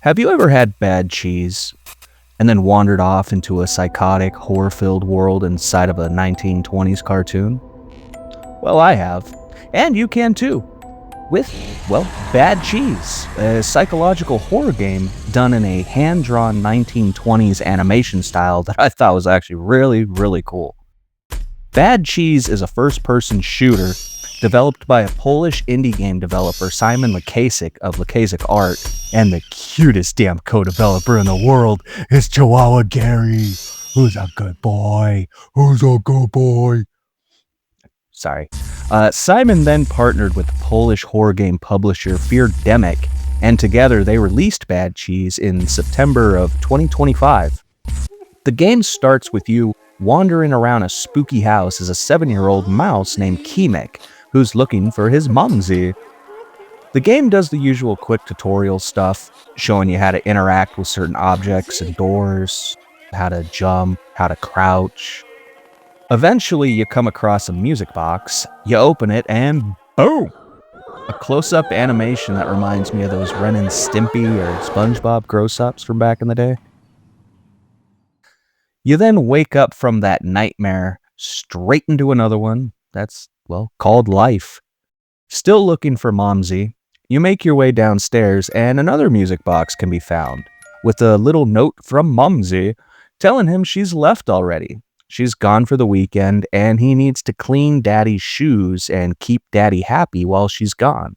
Have you ever had bad cheese and then wandered off into a psychotic, horror-filled world inside of a 1920s cartoon? Well, I have. And you can too. With, well, Bad Cheese, a psychological horror game done in a hand-drawn 1920s animation style that I thought was actually really, really cool. Bad Cheese is a first-person shooter developed by a Polish indie game developer, Simon Lakasik of Lakasik Art, and the cutest damn co-developer in the world is Chihuahua Gary. Who's a good boy? Who's a good boy? Sorry. Simon then partnered with Polish horror game publisher Feardemic, and together they released Bad Cheese in September of 2025. The game starts with you wandering around a spooky house as a 7-year-old mouse named Kimek, who's looking for his mumsy. The game does the usual quick tutorial stuff, showing you how to interact with certain objects and doors, how to jump, how to crouch. Eventually, you come across a music box, you open it, and boom! A close-up animation that reminds me of those Ren and Stimpy or SpongeBob gross-ups from back in the day. You then wake up from that nightmare straight into another one that's, well, called life. Still looking for Momsy, you make your way downstairs and another music box can be found, with a little note from Momsy telling him she's left already. She's gone for the weekend and he needs to clean Daddy's shoes and keep Daddy happy while she's gone.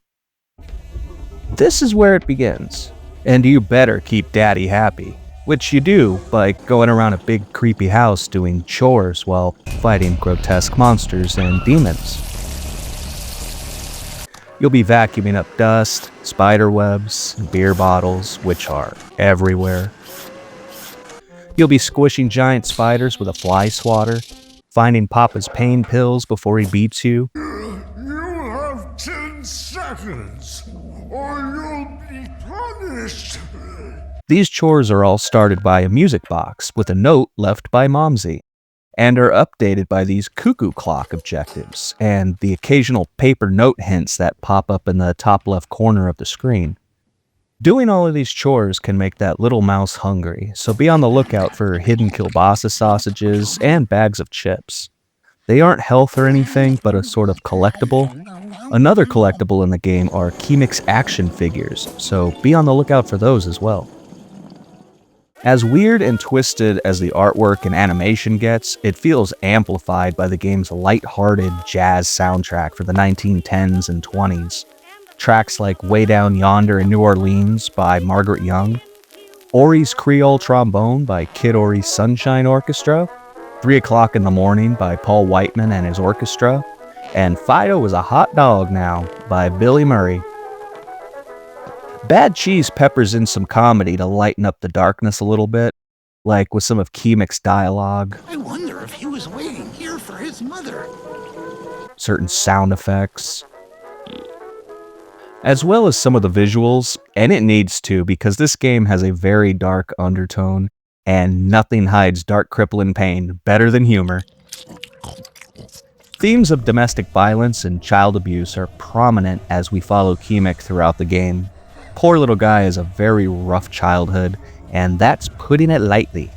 This is where it begins, and you better keep Daddy happy. Which you do by going around a big creepy house doing chores while fighting grotesque monsters and demons. You'll be vacuuming up dust, spider webs, and beer bottles, which are everywhere. You'll be squishing giant spiders with a fly swatter, finding Papa's pain pills before he beats you. You have 10 seconds, or you'll be punished. These chores are all started by a music box with a note left by Momsy, and are updated by these cuckoo clock objectives and the occasional paper note hints that pop up in the top left corner of the screen. Doing all of these chores can make that little mouse hungry, so be on the lookout for hidden kielbasa sausages and bags of chips. They aren't health or anything, but a sort of collectible. Another collectible in the game are Kimek's action figures, so be on the lookout for those as well. As weird and twisted as the artwork and animation gets, it feels amplified by the game's light-hearted jazz soundtrack for the 1910s and 20s. Tracks like Way Down Yonder in New Orleans by Margaret Young, Ori's Creole Trombone by Kid Ory's Sunshine Orchestra, 3 O'Clock in the Morning by Paul Whiteman and his orchestra, and Fido is a Hot Dog Now by Billy Murray. Bad Cheese peppers in some comedy to lighten up the darkness a little bit, like with some of Kimek's dialogue. I wonder if he was waiting here for his mother. Certain sound effects, as well as some of the visuals, and it needs to because this game has a very dark undertone, and nothing hides dark crippling pain better than humor. Themes of domestic violence and child abuse are prominent as we follow Kimek throughout the game. Poor little guy has a very rough childhood, and that's putting it lightly.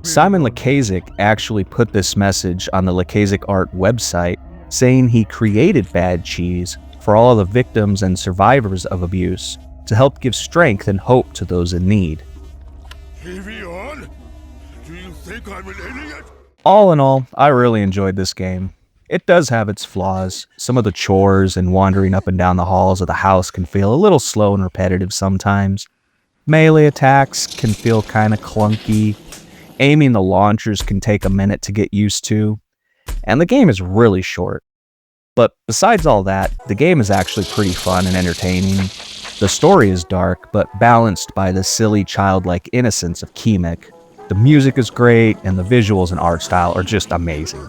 Simon Lakasik actually put this message on the Lakasik Art website, saying he created Bad Cheese for all the victims and survivors of abuse to help give strength and hope to those in need. Evian, do you think I'm an idiot? All in all, I really enjoyed this game. It does have its flaws. Some of the chores and wandering up and down the halls of the house can feel a little slow and repetitive sometimes. Melee attacks can feel kind of clunky. Aiming the launchers can take a minute to get used to. And the game is really short. But besides all that, the game is actually pretty fun and entertaining. The story is dark, but balanced by the silly childlike innocence of Kimek. The music is great, and the visuals and art style are just amazing.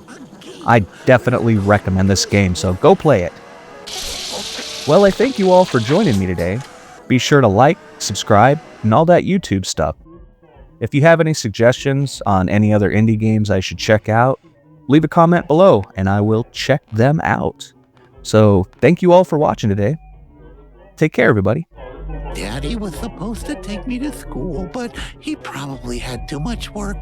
I definitely recommend this game, so go play it. Well, I thank you all for joining me today. Be sure to like, subscribe, and all that YouTube stuff. If you have any suggestions on any other indie games I should check out, leave a comment below and I will check them out. So, thank you all for watching today. Take care, everybody. Daddy was supposed to take me to school, but he probably had too much work.